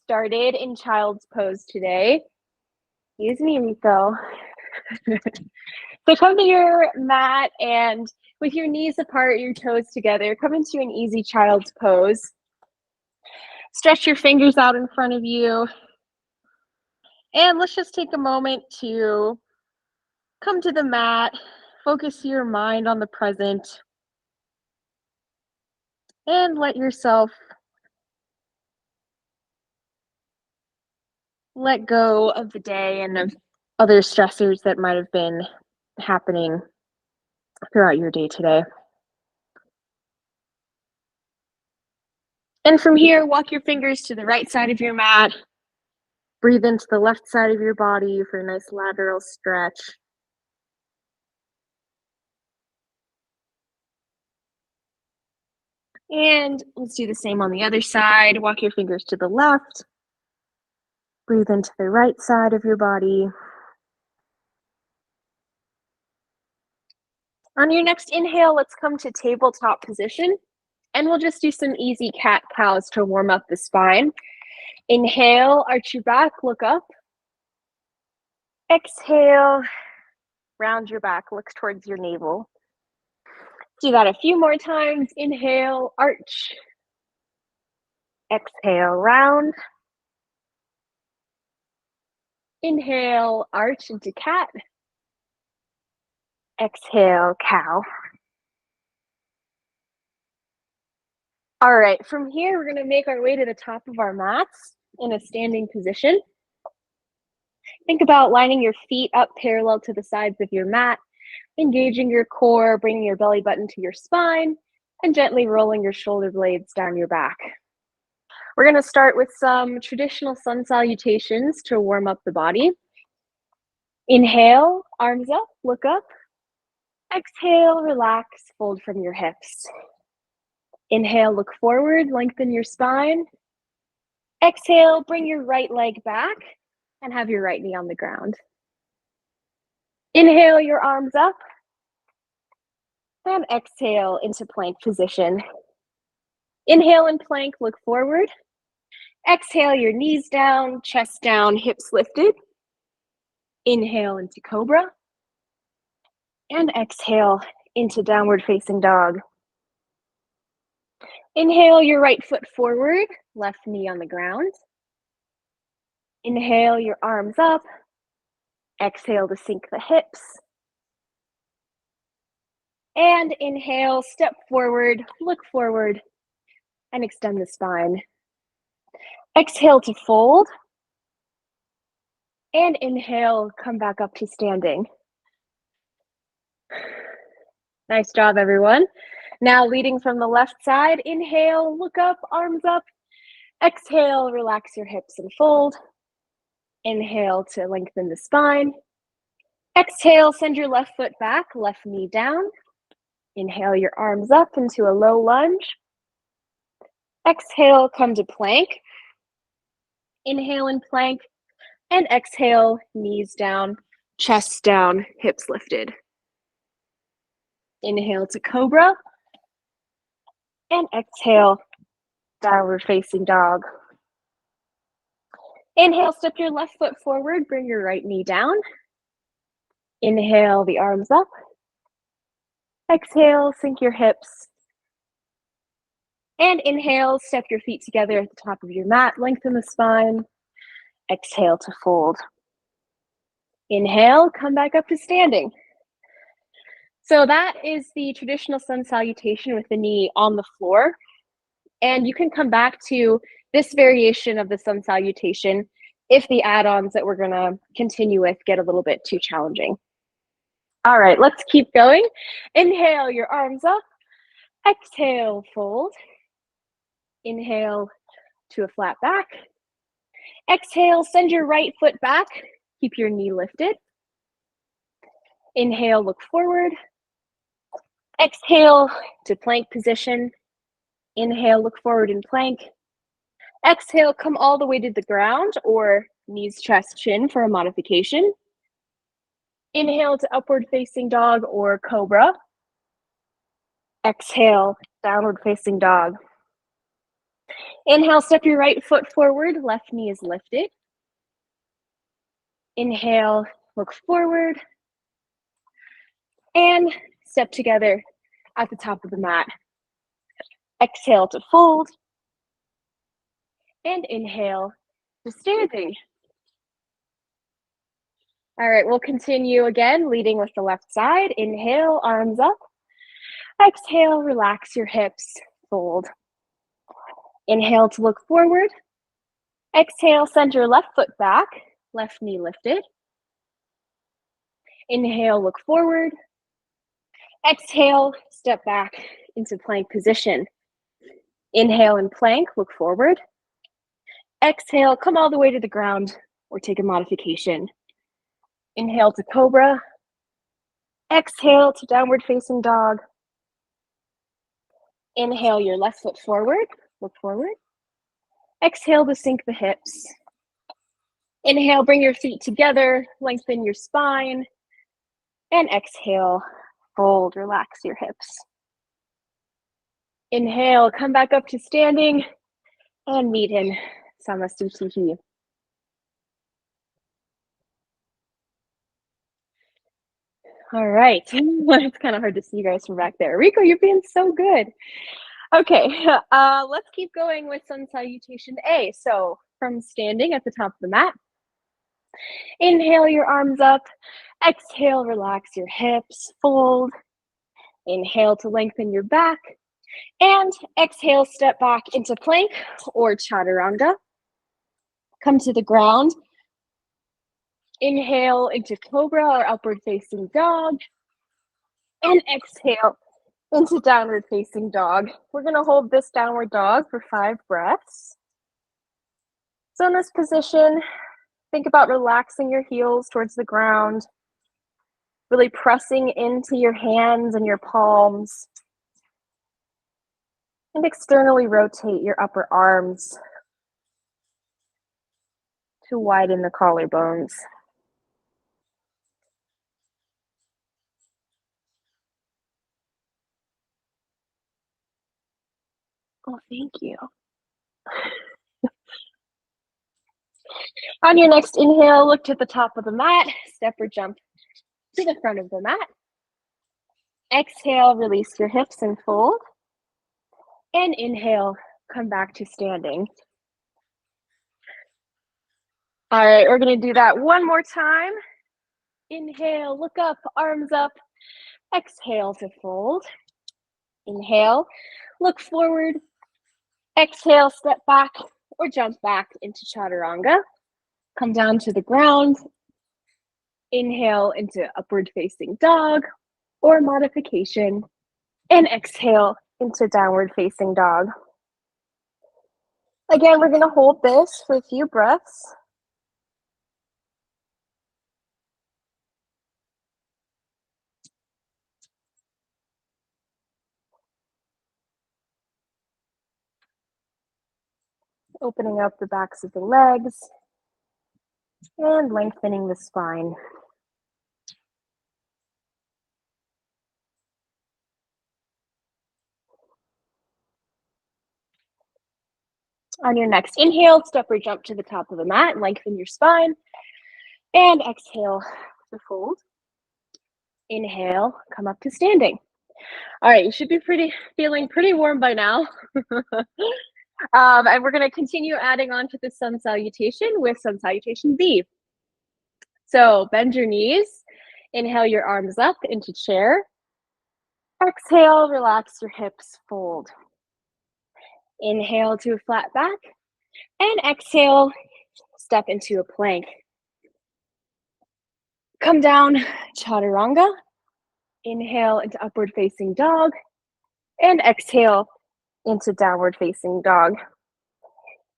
started in child's pose today. Excuse me, Rico. So come to your mat and with your knees apart, your toes together, come into an easy child's pose. Stretch your fingers out in front of you. And let's just take a moment to come to the mat, focus your mind on the present, and let yourself let go of the day and of other stressors that might have been happening throughout your day today. And from here, walk your fingers to the right side of your mat. Breathe into the left side of your body for a nice lateral stretch. And let's do the same on the other side. Walk your fingers to the left. Breathe into the right side of your body. On your next inhale, let's come to tabletop position. And we'll just do some easy cat-cows to warm up the spine. Inhale, arch your back, look up. Exhale, round your back, look towards your navel. Do that a few more times. Inhale, arch. Exhale, round. Inhale, arch into cat. Exhale, cow. All right, from here, we're gonna make our way to the top of our mats in a standing position. Think about lining your feet up parallel to the sides of your mat, engaging your core, bringing your belly button to your spine, and gently rolling your shoulder blades down your back. We're gonna start with some traditional sun salutations to warm up the body. Inhale, arms up, look up. Exhale, relax, fold from your hips. Inhale, look forward, lengthen your spine. Exhale, bring your right leg back and have your right knee on the ground. Inhale, your arms up. And exhale into plank position. Inhale in plank, look forward. Exhale, your knees down, chest down, hips lifted. Inhale into cobra. And exhale into downward facing dog. Inhale your right foot forward, left knee on the ground. Inhale your arms up. Exhale to sink the hips. And inhale, step forward, look forward, and extend the spine. Exhale to fold. And inhale, come back up to standing. Nice job, everyone. Now leading from the left side, inhale, look up, arms up. Exhale, relax your hips and fold. Inhale to lengthen the spine. Exhale, send your left foot back, left knee down. Inhale your arms up into a low lunge. Exhale, come to plank. Inhale in plank. And exhale, knees down, chest down, hips lifted. Inhale to cobra. And exhale, downward facing dog. Inhale, step your left foot forward, bring your right knee down. Inhale the arms up. Exhale, sink your hips. And inhale, step your feet together at the top of your mat, lengthen the spine. Exhale to fold. Inhale, come back up to standing. So that is the traditional sun salutation with the knee on the floor. And you can come back to this variation of the sun salutation if the add-ons that we're gonna continue with get a little bit too challenging. All right, let's keep going. Inhale, your arms up. Exhale, fold. Inhale to a flat back. Exhale, send your right foot back. Keep your knee lifted. Inhale, look forward. Exhale to plank position. Inhale, look forward in plank. Exhale, come all the way to the ground or knees, chest, chin for a modification. Inhale to upward facing dog or cobra. Exhale, downward facing dog. Inhale, step your right foot forward, left knee is lifted. Inhale, look forward, and step together at the top of the mat. Exhale to fold, and inhale to standing. All right, we'll continue again, leading with the left side. Inhale, arms up. Exhale, relax your hips, fold. Inhale to look forward. Exhale, send your left foot back, left knee lifted. Inhale, look forward. Exhale, step back into plank position. Inhale in plank, look forward. Exhale, come all the way to the ground or take a modification. Inhale to cobra. Exhale to downward facing dog. Inhale your left foot forward, look forward. Exhale to sink the hips. Inhale, bring your feet together, lengthen your spine. And exhale, fold, relax your hips. Inhale, come back up to standing and meet in Samastitihi. All right, it's kind of hard to see you guys from back there. Rico, you're being so good. Okay, let's keep going with Sun Salutation A. So from standing at the top of the mat, inhale your arms up. Exhale, relax your hips, fold. Inhale to lengthen your back. And exhale, step back into plank or chaturanga. Come to the ground. Inhale into cobra or upward facing dog. And exhale into downward facing dog. We're going to hold this downward dog for 5 breaths. So in this position, think about relaxing your heels towards the ground, really pressing into your hands and your palms, and externally rotate your upper arms to widen the collarbones. Oh, thank you. On your next inhale, look to the top of the mat, step or jump to the front of the mat. Exhale, release your hips and fold. And inhale, come back to standing. All right, we're going to do that one more time. Inhale, look up, arms up. Exhale to fold. Inhale, look forward. Exhale, step back or jump back into chaturanga. Come down to the ground. Inhale into upward facing dog or modification. And exhale into downward facing dog. Again, we're going to hold this for a few breaths. Opening up the backs of the legs and lengthening the spine. On your next inhale, step or jump to the top of the mat, lengthen your spine, and exhale to fold. Inhale, come up to standing. All right, you should be feeling pretty warm by now. And we're going to continue adding on to the Sun Salutation with Sun Salutation B. So bend your knees, inhale your arms up into chair. Exhale, relax your hips, fold. Inhale to a flat back, and exhale, step into a plank. Come down, chaturanga. Inhale into upward facing dog, and exhale into downward facing dog.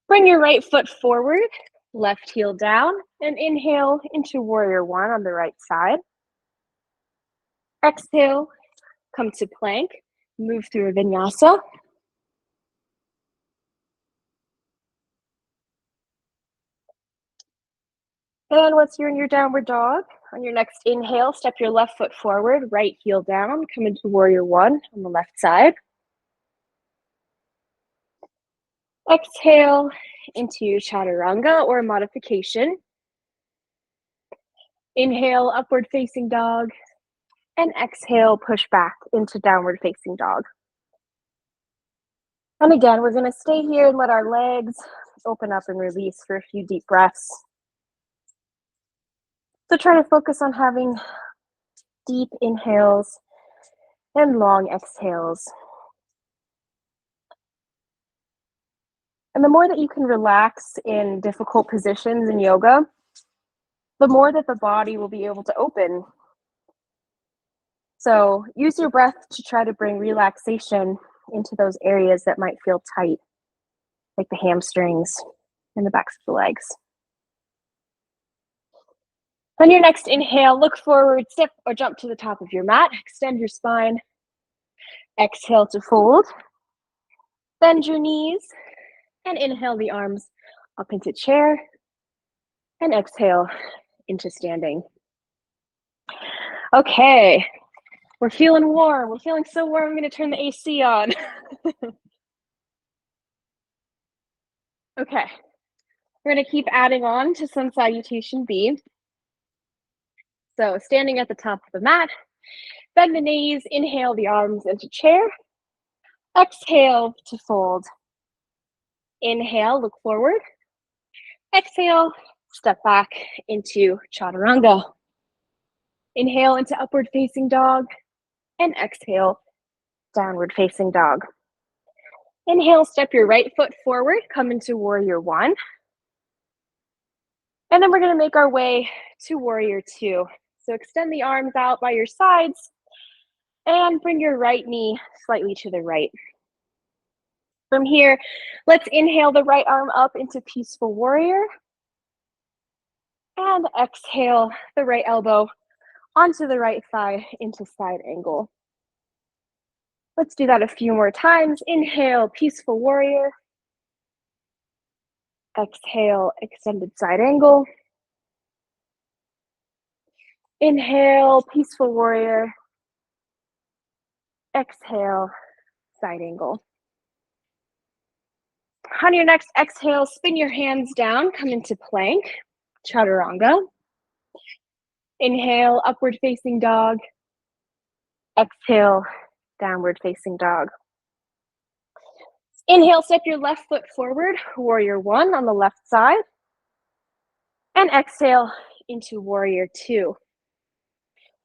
Bring your right foot forward, left heel down, and inhale into warrior one on the right side. Exhale, come to plank, move through a vinyasa. And once you're in your downward dog, on your next inhale, step your left foot forward, right heel down, come into warrior one on the left side. Exhale into chaturanga or modification. Inhale, upward facing dog, and exhale, push back into downward facing dog. And again, we're going to stay here and let our legs open up and release for a few deep breaths. So try to focus on having deep inhales and long exhales. And the more that you can relax in difficult positions in yoga, the more that the body will be able to open. So use your breath to try to bring relaxation into those areas that might feel tight, like the hamstrings and the backs of the legs. On your next inhale, look forward, step or jump to the top of your mat, extend your spine. Exhale to fold. Bend your knees and inhale the arms up into chair and exhale into standing. Okay, we're feeling warm. We're feeling so warm, I'm going to turn the AC on. Okay, we're going to keep adding on to Sun Salutation B. So standing at the top of the mat, bend the knees, inhale the arms into chair. Exhale to fold. Inhale, look forward. Exhale, step back into chaturanga. Inhale into upward facing dog and exhale, downward facing dog. Inhale, step your right foot forward, come into warrior one. And then we're going to make our way to warrior two. So extend the arms out by your sides and bring your right knee slightly to the right. From here, let's inhale the right arm up into peaceful warrior. And exhale the right elbow onto the right thigh into side angle. Let's do that a few more times. Inhale, peaceful warrior. Exhale, extended side angle. Inhale, peaceful warrior. Exhale, side angle. On your next exhale, spin your hands down, come into plank, chaturanga. Inhale, upward facing dog. Exhale, downward facing dog. Inhale, step your left foot forward, warrior one on the left side. And exhale into warrior two.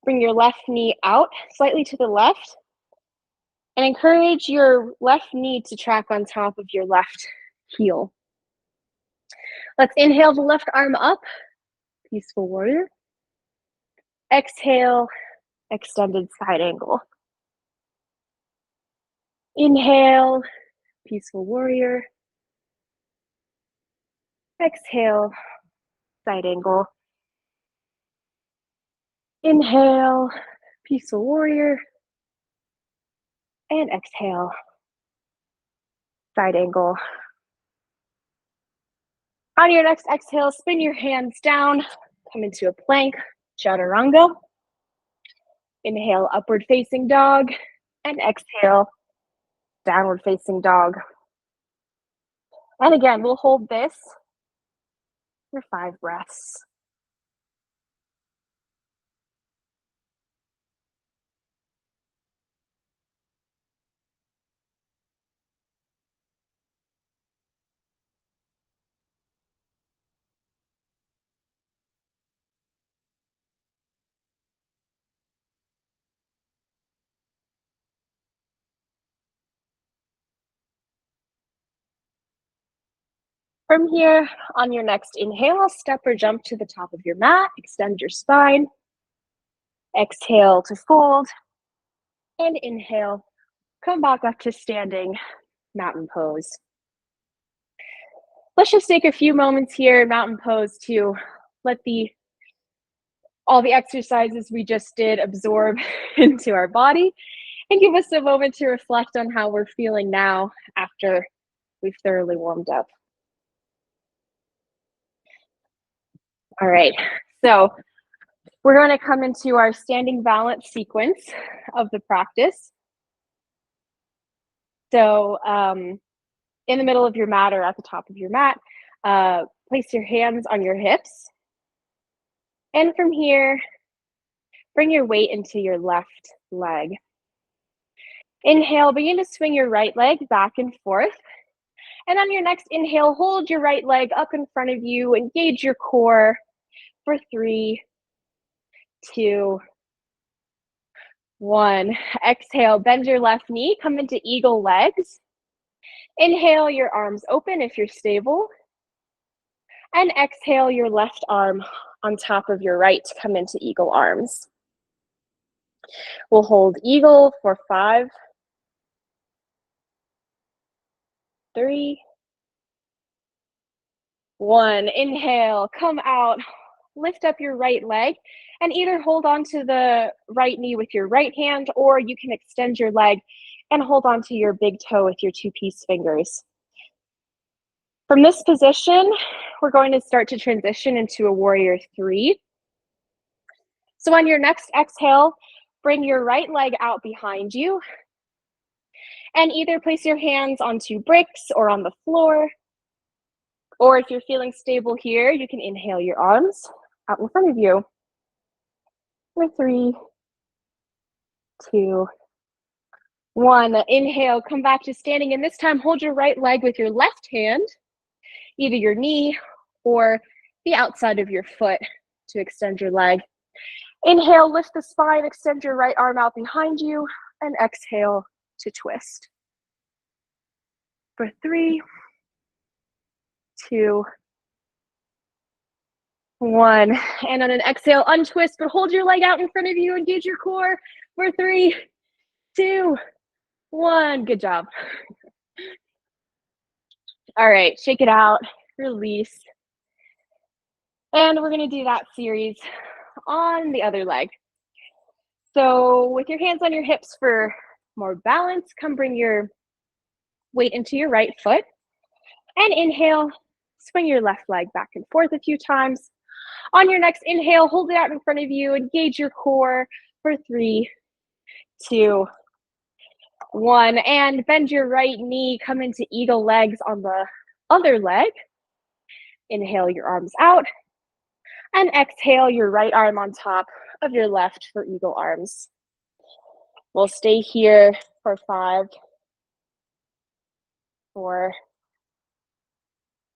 Bring your left knee out slightly to the left and encourage your left knee to track on top of your left heel. Let's inhale the left arm up, peaceful warrior. Exhale, extended side angle. Inhale, peaceful warrior. Exhale, side angle. Inhale, peaceful warrior. And exhale, side angle. On your next exhale, spin your hands down, come into a plank, chaturanga. Inhale, upward facing dog, and exhale, downward facing dog. And again, we'll hold this for 5 breaths. From here, on your next inhale, step or jump to the top of your mat, extend your spine. Exhale to fold, and inhale, come back up to standing mountain pose. Let's just take a few moments here in mountain pose to let all the exercises we just did absorb into our body and give us a moment to reflect on how we're feeling now after we've thoroughly warmed up. All right, so we're going to come into our standing balance sequence of the practice. So in the middle of your mat or at the top of your mat. Place your hands on your hips. And from here, bring your weight into your left leg. Inhale, begin to swing your right leg back and forth. And on your next inhale, hold your right leg up in front of you, engage your core for 3, 2, 1. Exhale, bend your left knee, come into eagle legs. Inhale, your arms open if you're stable. And exhale, your left arm on top of your right to come into eagle arms. We'll hold eagle for 5, 3, 1. Inhale, come out, lift up your right leg, and either hold on to the right knee with your right hand, or you can extend your leg and hold on to your big toe with your 2-piece fingers. From this position, we're going to start to transition into a warrior 3. So on your next exhale, bring your right leg out behind you and either place your hands onto bricks or on the floor. Or if you're feeling stable here, you can inhale your arms out in front of you. For 3, 2, 1. Inhale, come back to standing, and this time hold your right leg with your left hand, either your knee or the outside of your foot to extend your leg. Inhale, lift the spine, extend your right arm out behind you, and exhale to twist. For 3, 2, 1. And on an exhale, untwist, but hold your leg out in front of you, engage your core. For 3, 2, 1. Good job. All right, shake it out, release. And we're gonna do that series on the other leg. So with your hands on your hips for more balance, come bring your weight into your right foot. And inhale, swing your left leg back and forth a few times. On your next inhale, hold it out in front of you, engage your core for 3, 2, 1. And bend your right knee, come into eagle legs on the other leg. Inhale your arms out. And exhale your right arm on top of your left for eagle arms. We'll stay here for 5, 4,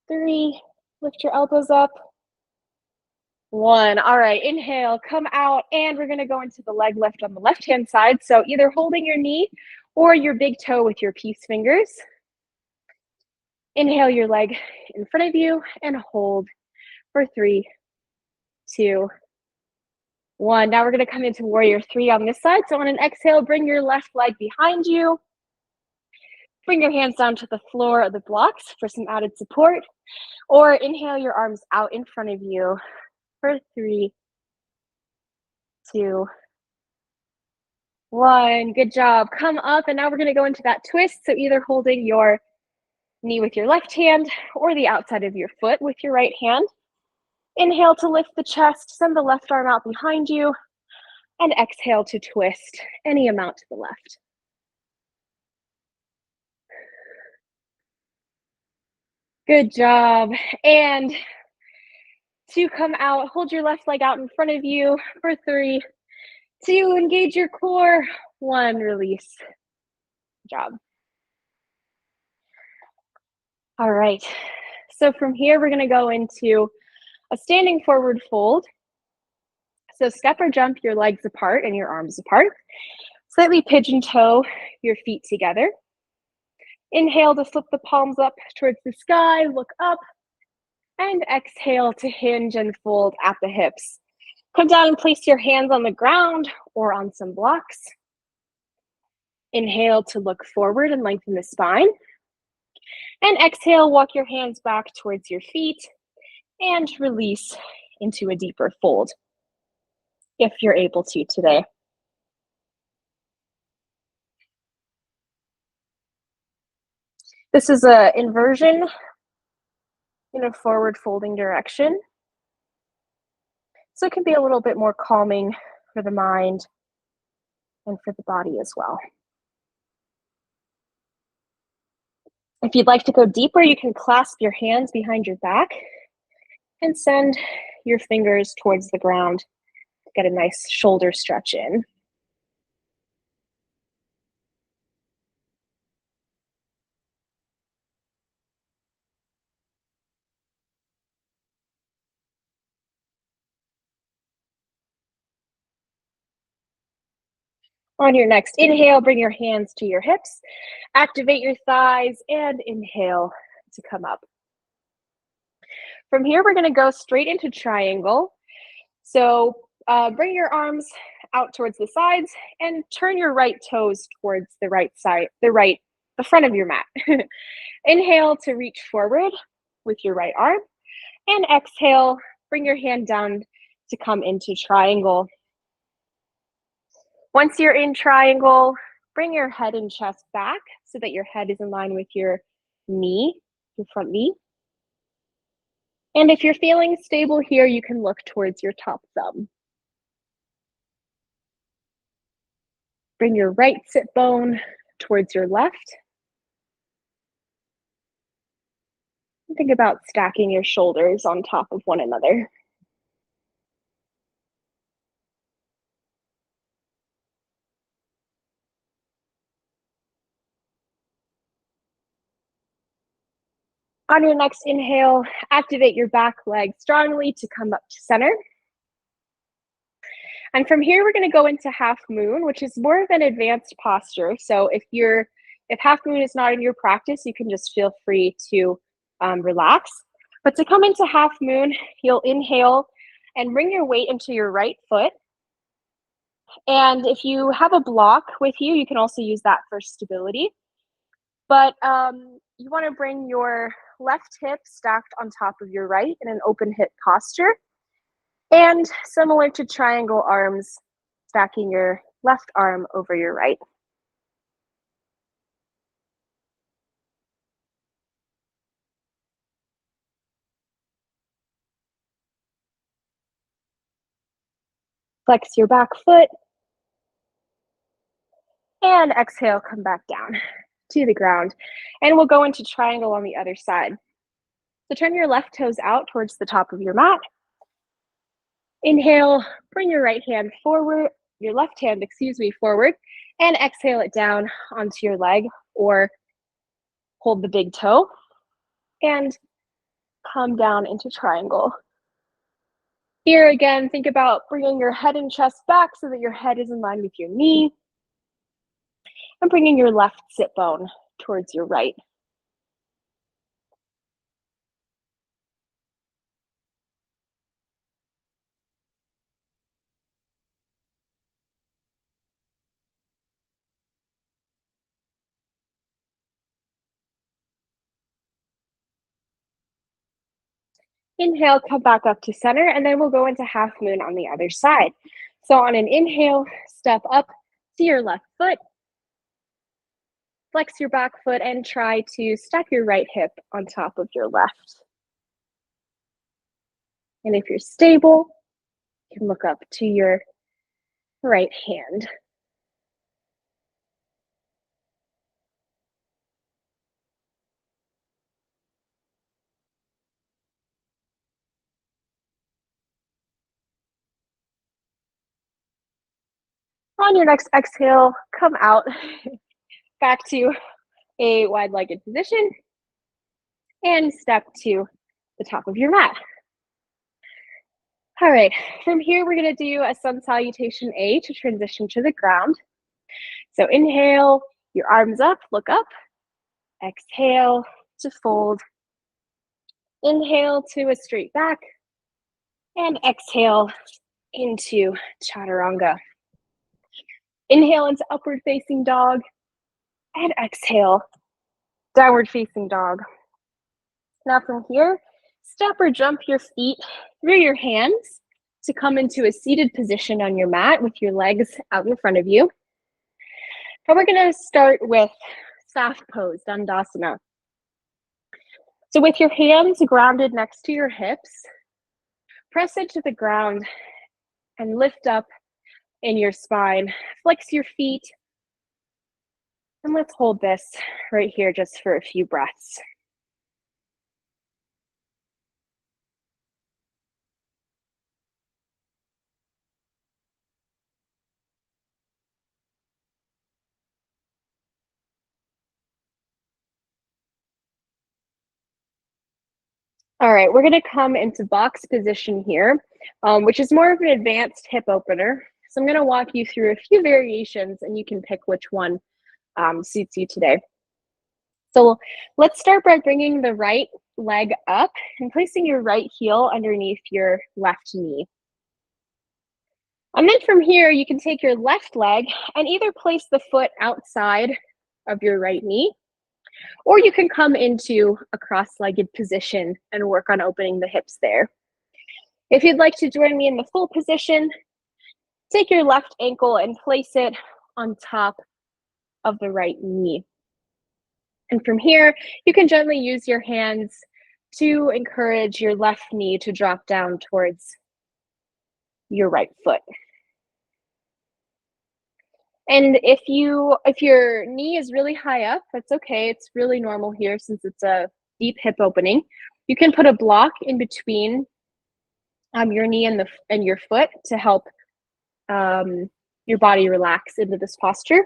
3. Lift your elbows up. 1. All right, inhale, come out, and we're gonna go into the leg lift on the left-hand side. So either holding your knee or your big toe with your peace fingers. Inhale your leg in front of you and hold for 3, 2, 1. Now we're gonna come into warrior 3 on this side. So on an exhale, bring your left leg behind you. Bring your hands down to the floor of the blocks for some added support. Or inhale your arms out in front of you for 3, 2, 1. Good job. Come up, and now we're going to go into that twist. So either holding your knee with your left hand or the outside of your foot with your right hand. Inhale to lift the chest, send the left arm out behind you, and exhale to twist any amount to the left. Good job. And to come out, hold your left leg out in front of you for 3, 2, engage your core. 1, release. Good job. All right. So from here, we're going to go into a standing forward fold. So step or jump your legs apart and your arms apart. Slightly pigeon toe your feet together. Inhale to flip the palms up towards the sky, look up, and exhale to hinge and fold at the hips. Come down and place your hands on the ground or on some blocks. Inhale to look forward and lengthen the spine. And exhale, walk your hands back towards your feet and release into a deeper fold, if you're able to today. This is an inversion in a forward folding direction. So it can be a little bit more calming for the mind and for the body as well. If you'd like to go deeper, you can clasp your hands behind your back and send your fingers towards the ground to get a nice shoulder stretch in. On your next inhale, bring your hands to your hips, activate your thighs, and inhale to come up. From here, we're going to go straight into triangle. So bring your arms out towards the sides and turn your right toes towards the right side, the front of your mat. Inhale to reach forward with your right arm, and exhale, bring your hand down to come into triangle. Once you're in triangle, bring your head and chest back so that your head is in line with your knee, your front knee. And if you're feeling stable here, you can look towards your top thumb. Bring your right sit bone towards your left. And think about stacking your shoulders on top of one another. On your next inhale, activate your back leg strongly to come up to center. And from here, we're going to go into half moon, which is more of an advanced posture. So if half moon is not in your practice, you can just feel free to relax. But to come into half moon, you'll inhale and bring your weight into your right foot. And if you have a block with you, you can also use that for stability. But you want to bring your left hip stacked on top of your right in an open hip posture. And similar to triangle arms, stacking your left arm over your right. Flex your back foot. And exhale, come back down to the ground. And we'll go into triangle on the other side. So turn your left toes out towards the top of your mat. Inhale, bring your right hand forward, your left hand, forward, and exhale it down onto your leg or hold the big toe and come down into triangle. Here again, think about bringing your head and chest back so that your head is in line with your knee and bringing your left sit bone towards your right. Inhale, come back up to center, and then we'll go into half moon on the other side. So on an inhale, step up to your left foot, flex your back foot, and try to stack your right hip on top of your left. And if you're stable, you can look up to your right hand. On your next exhale, come out back to a wide-legged position and step to the top of your mat. All right, from here, we're gonna do a sun salutation A to transition to the ground. So inhale, your arms up, look up. Exhale to fold. Inhale to a straight back. And exhale into chaturanga. Inhale into upward facing dog. And exhale, downward facing dog. Now from here, step or jump your feet through your hands to come into a seated position on your mat with your legs out in front of you. And we're going to start with soft pose, Dandasana. So with your hands grounded next to your hips, press into the ground and lift up in your spine. Flex your feet And let's hold this right here just for a few breaths. All right, we're gonna come into box position here, which is more of an advanced hip opener. So I'm gonna walk you through a few variations and you can pick which one suits you today. So let's start by bringing the right leg up and placing your right heel underneath your left knee. And then from here, you can take your left leg and either place the foot outside of your right knee, or you can come into a cross-legged position and work on opening the hips there. If you'd like to join me in the full position, take your left ankle and place it on top of the right knee. And from here, you can gently use your hands to encourage your left knee to drop down towards your right foot. And if your knee is really high up, that's okay. It's really normal here since it's a deep hip opening. You can put a block in between your knee and your foot to help your body relax into this posture.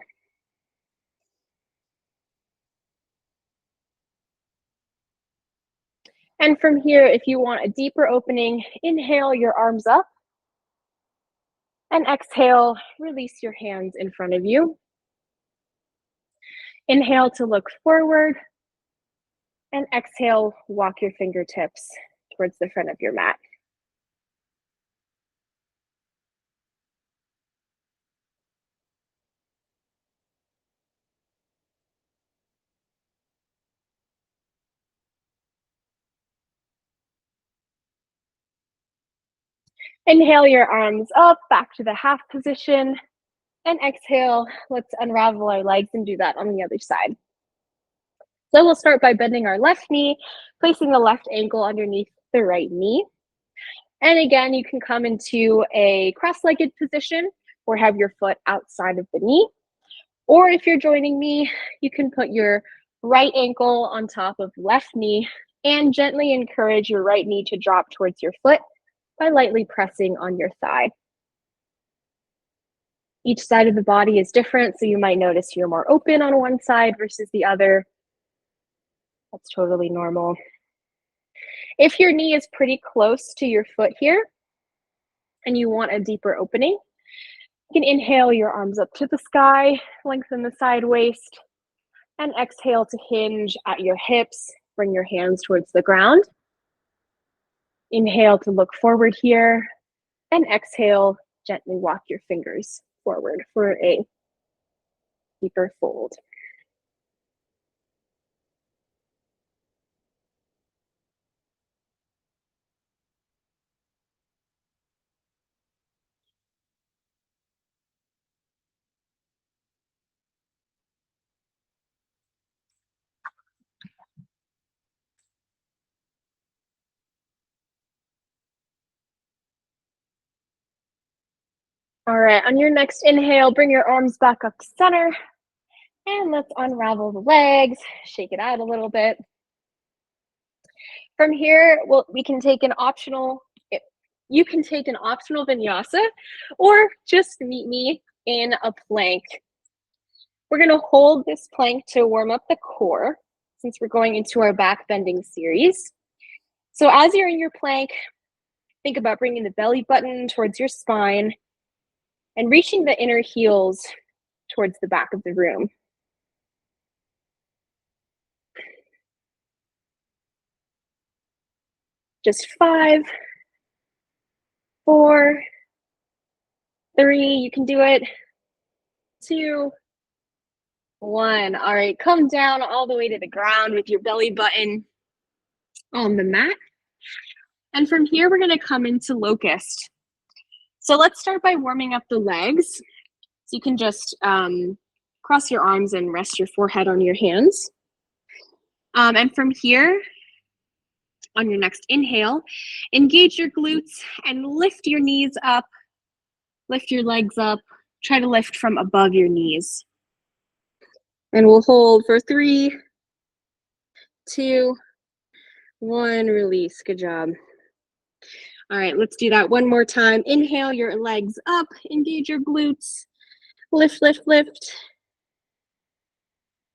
And from here, if you want a deeper opening, inhale your arms up and exhale, release your hands in front of you. Inhale to look forward and exhale, walk your fingertips towards the front of your mat. Inhale your arms up, back to the half position, and exhale, let's unravel our legs and do that on the other side. So we'll start by bending our left knee, placing the left ankle underneath the right knee. And again, you can come into a cross-legged position or have your foot outside of the knee. Or if you're joining me, you can put your right ankle on top of left knee and gently encourage your right knee to drop towards your foot by lightly pressing on your thigh. Each side of the body is different, so you might notice you're more open on one side versus the other. That's totally normal. If your knee is pretty close to your foot here and you want a deeper opening, you can inhale your arms up to the sky, lengthen the side waist, and exhale to hinge at your hips. Bring your hands towards the ground. Inhale to look forward here, and exhale, gently walk your fingers forward for a deeper fold. All right, on your next inhale, bring your arms back up to center, and let's unravel the legs, shake it out a little bit. From here, we can take an optional, you can take an optional vinyasa or just meet me in a plank. We're gonna hold this plank to warm up the core since we're going into our back bending series. So as you're in your plank, think about bringing the belly button towards your spine and reaching the inner heels towards the back of the room. Just 5, 4, 3, you can do it. 2, 1. All right, come down all the way to the ground with your belly button on the mat. And from here, we're gonna come into locust. So let's start by warming up the legs. So you can just cross your arms and rest your forehead on your hands. And from here, on your next inhale, engage your glutes and lift your knees up, lift your legs up, try to lift from above your knees. And we'll hold for 3, 2, 1, release. Good job. All right, let's do that one more time. Inhale your legs up, engage your glutes. Lift, lift, lift.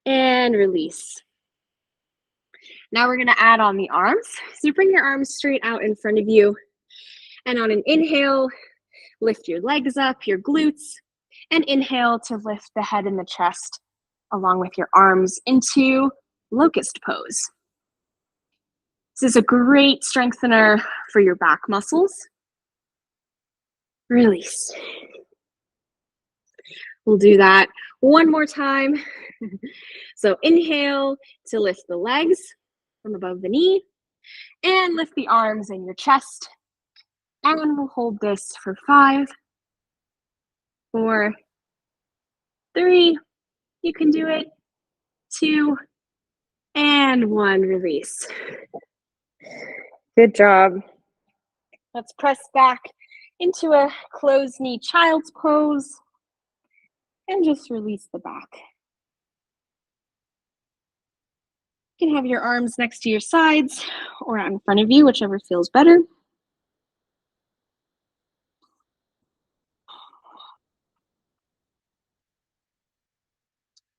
And release. Now we're gonna add on the arms. So bring your arms straight out in front of you. And on an inhale, lift your legs up, your glutes. And inhale to lift the head and the chest along with your arms into locust pose. This is a great strengthener for your back muscles. Release. We'll do that one more time. So inhale to lift the legs from above the knee and lift the arms and your chest. And we'll hold this for 5, 4, 3, you can do it, 2, and 1, release. Good job. Let's press back into a closed knee child's pose and just release the back. You can have your arms next to your sides or out in front of you, whichever feels better.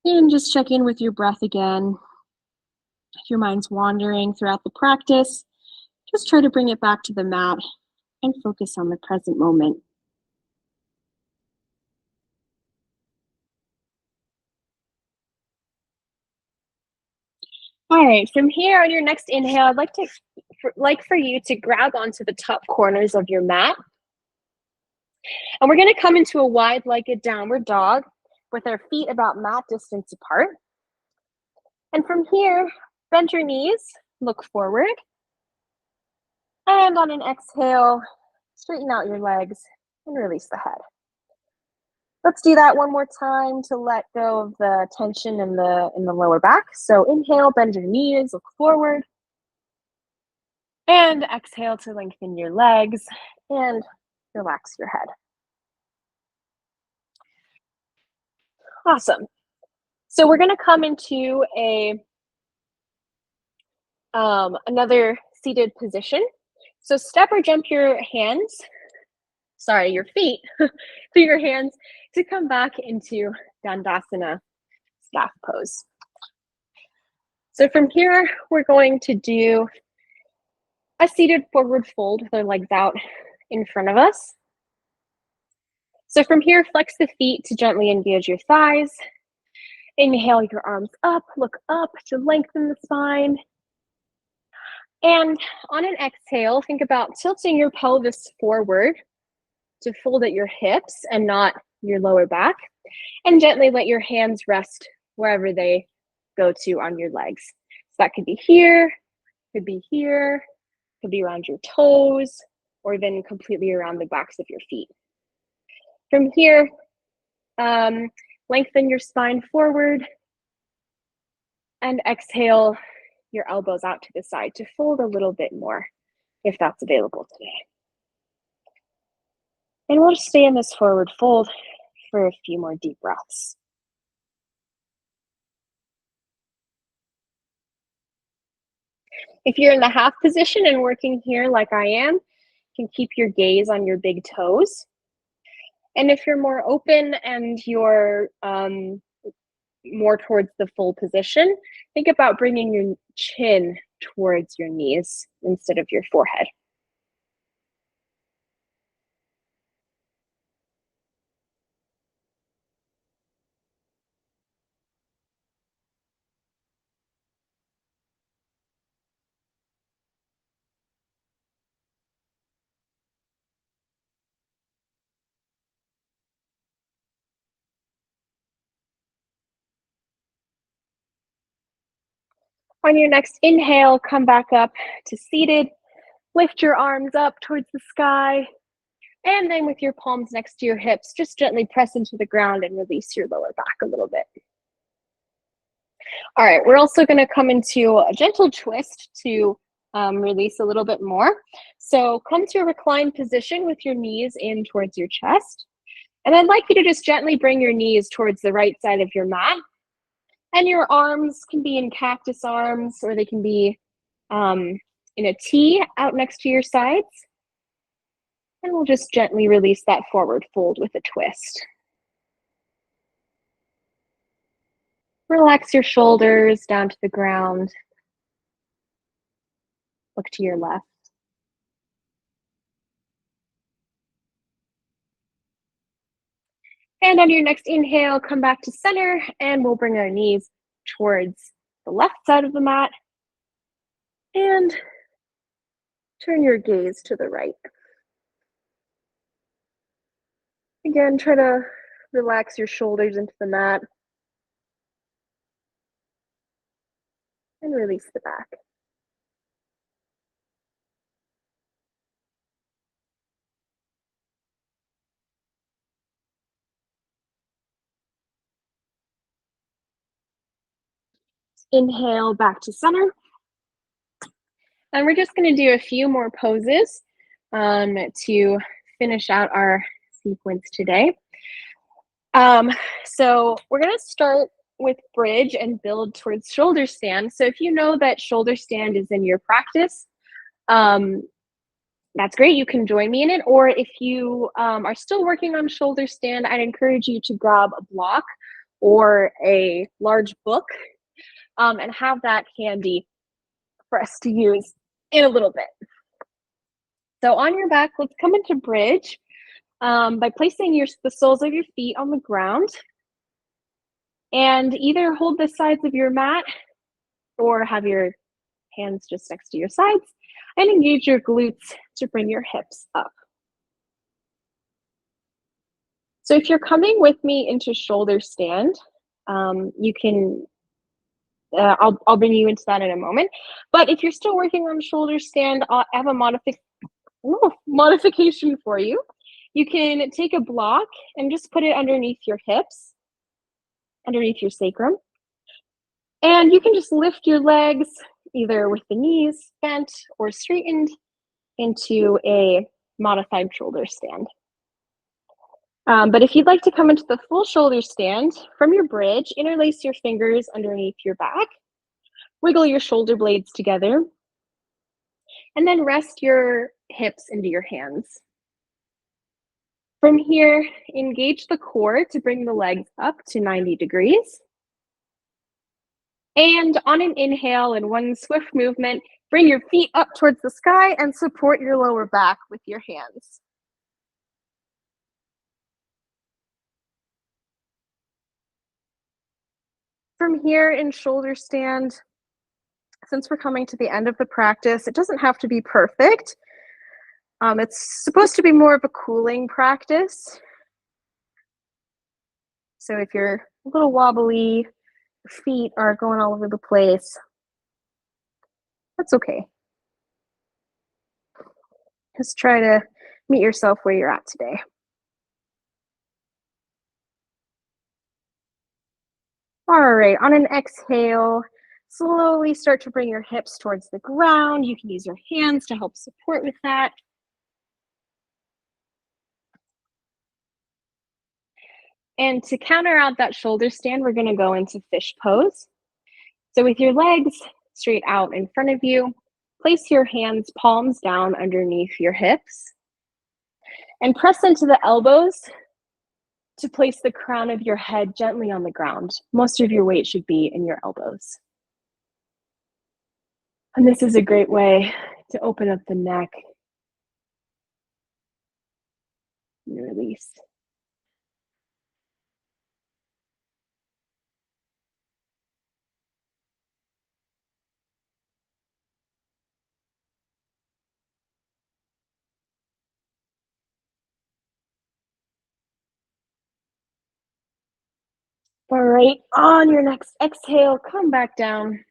And just check in with your breath again. If your mind's wandering throughout the practice, just try to bring it back to the mat and focus on the present moment. All right, from here on your next inhale, I'd like for you to grab onto the top corners of your mat. And we're gonna come into a wide-legged downward dog with our feet about mat distance apart. And from here, bend your knees, look forward. And on an exhale, straighten out your legs and release the head. Let's do that one more time to let go of the tension in the lower back. So inhale, bend your knees, look forward. And exhale to lengthen your legs and relax your head. Awesome. So we're gonna come into another seated position. So step or jump your feet through your hands to come back into Dandasana staff pose. So from here, we're going to do a seated forward fold with our legs out in front of us. So from here, flex the feet to gently engage your thighs. Inhale your arms up, look up to lengthen the spine. And on an exhale, think about tilting your pelvis forward to fold at your hips and not your lower back. And gently let your hands rest wherever they go to on your legs. So that could be here, could be here, could be around your toes, or even completely around the backs of your feet. From here, lengthen your spine forward and exhale your elbows out to the side to fold a little bit more if that's available today. And we'll just stay in this forward fold for a few more deep breaths. If you're in the half position and working here like I am, you can keep your gaze on your big toes. And if you're more open and you're more towards the full position, think about bringing your chin towards your knees instead of your forehead. On your next inhale, come back up to seated. Lift your arms up towards the sky. And then with your palms next to your hips, just gently press into the ground and release your lower back a little bit. All right, we're also going to come into a gentle twist to release a little bit more. So come to a reclined position with your knees in towards your chest. And I'd like you to just gently bring your knees towards the right side of your mat And your arms can be in cactus arms, or they can be um, in a T out next to your sides. And we'll just gently release that forward fold with a twist. Relax your shoulders down to the ground. Look to your left. And on your next inhale, come back to center, and we'll bring our knees towards the left side of the mat. And turn your gaze to the right. Again, try to relax your shoulders into the mat. And release the back. Inhale back to center. And we're just going to do a few more poses to finish out our sequence today. So we're going to start with bridge and build towards shoulder stand. So if you know that shoulder stand is in your practice, that's great. You can join me in it. Or if you are still working on shoulder stand, I'd encourage you to grab a block or a large book and have that handy for us to use in a little bit. So on your back, let's come into bridge by placing the soles of your feet on the ground, and either hold the sides of your mat or have your hands just next to your sides and engage your glutes to bring your hips up. So if you're coming with me into shoulder stand, you can I'll bring you into that in a moment. But if you're still working on shoulder stand, I have a modification for you. You can take a block and just put it underneath your hips, underneath your sacrum. And you can just lift your legs, either with the knees bent or straightened, into a modified shoulder stand. But if you'd like to come into the full shoulder stand from your bridge, interlace your fingers underneath your back. Wiggle your shoulder blades together, and then rest your hips into your hands. From here, engage the core to bring the legs up to 90 degrees. And on an inhale, in one swift movement, bring your feet up towards the sky and support your lower back with your hands. From here in shoulder stand, since we're coming to the end of the practice, it doesn't have to be perfect. It's supposed to be more of a cooling practice. So if you're a little wobbly, your feet are going all over the place, that's okay. Just try to meet yourself where you're at today. All right, on an exhale, slowly start to bring your hips towards the ground. You can use your hands to help support with that. And to counter out that shoulder stand, we're going to go into fish pose. So with your legs straight out in front of you, place your hands palms down underneath your hips and press into the elbows to place the crown of your head gently on the ground. Most of your weight should be in your elbows. And this is a great way to open up the neck and release. All right, on your next exhale, come back down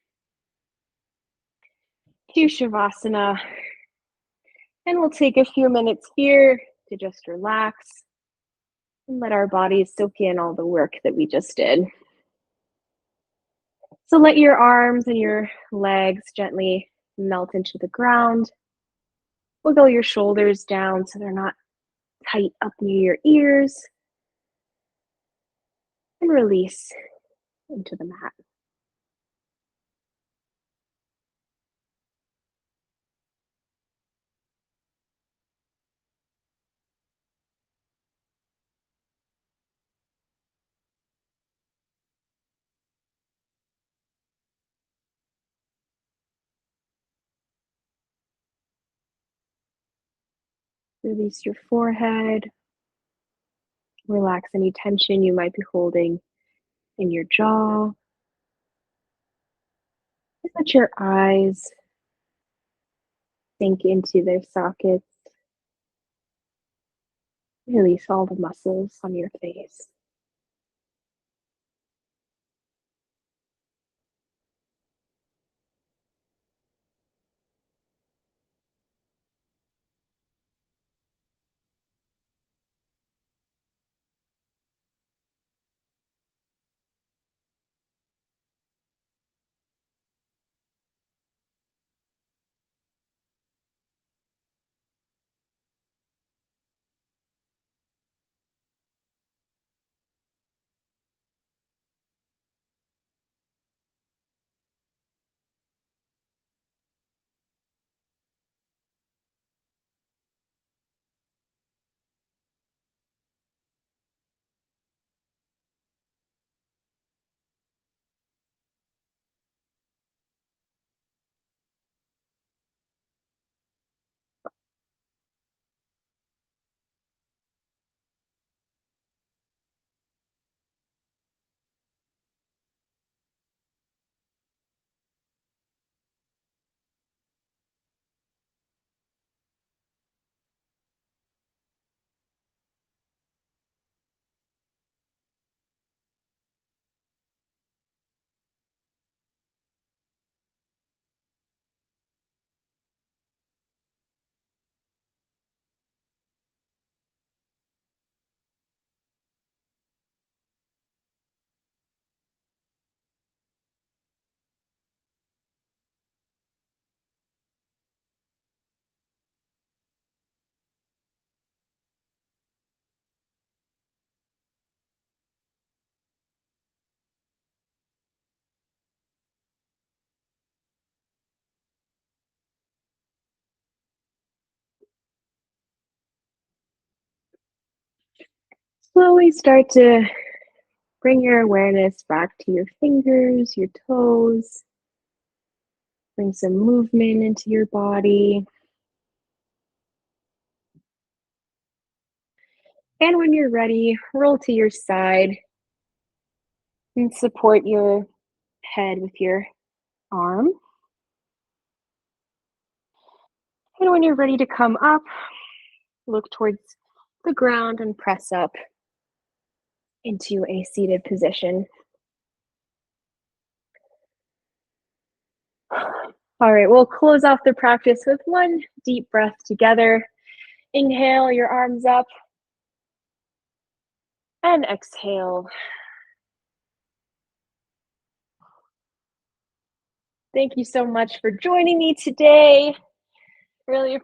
to Shavasana. And we'll take a few minutes here to just relax and let our bodies soak in all the work that we just did. So let your arms and your legs gently melt into the ground. Wiggle your shoulders down so they're not tight up near your ears. And release into the mat. Release your forehead. Relax any tension you might be holding in your jaw. Let your eyes sink into their sockets. Release all the muscles on your face. Slowly start to bring your awareness back to your fingers, your toes. Bring some movement into your body. And when you're ready, roll to your side and support your head with your arm. And when you're ready to come up, look towards the ground and press up into a seated position. All right, we'll close off the practice with one deep breath together. Inhale your arms up and exhale. Thank you so much for joining me today. Really appreciate